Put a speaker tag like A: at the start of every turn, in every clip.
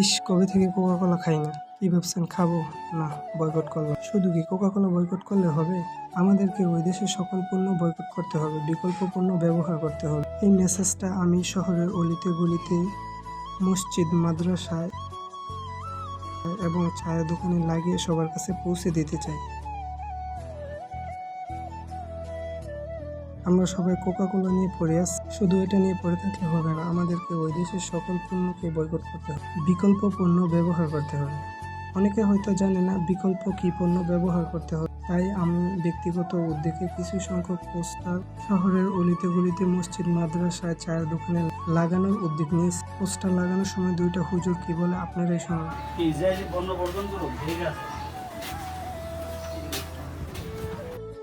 A: ইস, কবে থেকে কোকা কোলা খাই না। কি ভাবছেন খাবো? না, বয়কট করলাম। শুধু কি কোকা কোলা বয়কট করলে হবে? আমাদেরকে ওই দেশের সকল পণ্য বয়কট করতে হবে, বিকল্প পণ্য ব্যবহার করতে হবে। এই মেসেজটা আমি শহরের অলিতে গলিতে, মসজিদ, মাদ্রাসায় এবং চায়ের দোকানে লাগিয়ে সবার কাছে পৌঁছে দিতে চাই। আমরা সবাই কোকা কোলা নিয়ে পড়ে আছি, শুধু এটা নিয়ে পড়ে থাকলে হবে না, আমাদেরকে ওই দেশের সকল পণ্যকে বয়কট করতে হবে, বিকল্প পণ্য ব্যবহার করতে হবে। অনেকে হয়তো জানে না বিকল্প কি পণ্য ব্যবহার করতে হবে, তাই আমি ব্যক্তিগত উদ্যোগে কিছু সংখ্যক পোস্টার শহরের অলিতে গলিতে, মসজিদ, মাদ্রাসায়, চায়ের দোকানে লাগানোর উদ্যোগ নিয়েছি। পোস্টার লাগানোর সময় দুইটা হুজুর কি বলে আপনারাই শুনুন।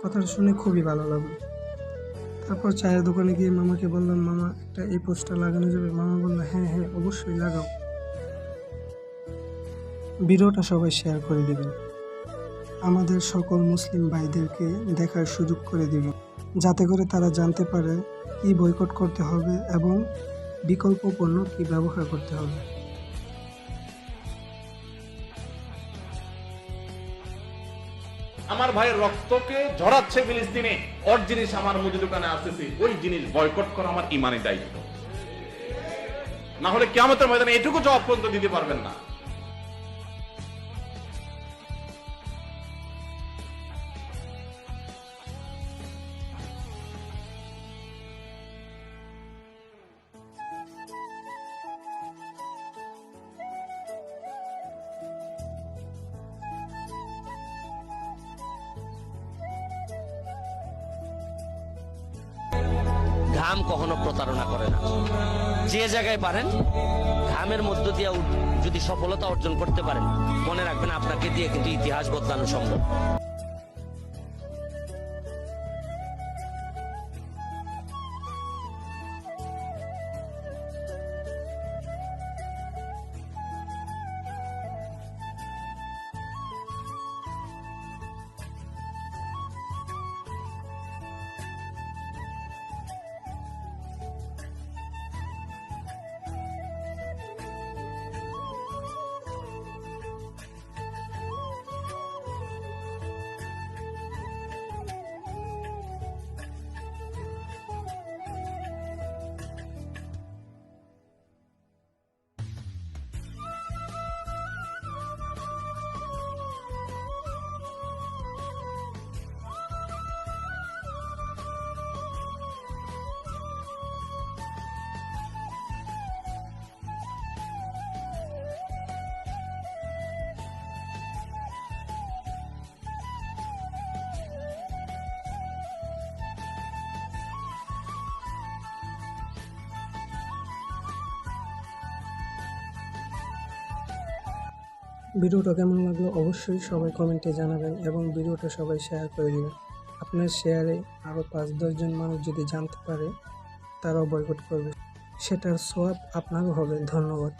A: কথাটা শুনে খুবই ভালো লাগলো। তারপর চায়ের দোকানে গিয়ে মামাকে বললাম, মামা একটা এই পোস্টার লাগানো যাবে? মামা বললো, হ্যাঁ হ্যাঁ, অবশ্যই লাগাও। ভিডিওটা সবাই শেয়ার করে দিবেন, আমাদের সকল মুসলিম ভাইদেরকে দেখার সুযোগ করে দিবেন, যাতে করে তারা জানতে পারে কি বয়কট করতে হবে এবং বিকল্প পণ্য কি ব্যবহার করতে হবে।
B: আমার ভাইয়ের রক্তকে ঝরাচ্ছে ফিলিস্তিনে, ওর জিনিস আমার মুদি দোকানে আসতেছে, ওই জিনিস বয়কট করা আমার ইমানের দায়িত্ব। না হলে কিয়ামতের ময়দানে এটুকু জবাব পর্যন্ত দিতে পারবেন না।
C: ঘাম কখনো প্রতারণা করে না। যে জায়গায় পারেন ঘামের মধ্য দিয়ে যদি সফলতা অর্জন করতে পারেন, মনে রাখবেন আপনাকে দিয়ে কিন্তু ইতিহাস বদলানো সম্ভব।
A: ভিডিওটা কেমন লাগলো অবশ্যই সবাই কমেন্টে জানাবেন এবং ভিডিওটা সবাই শেয়ার করে দিবেন। আপনার শেয়ারে আরও 5-10 জন মানুষ যদি জানতে পারে, তারাও বয়কট করবে, সেটার সওয়াব আপনারও হবে। ধন্যবাদ।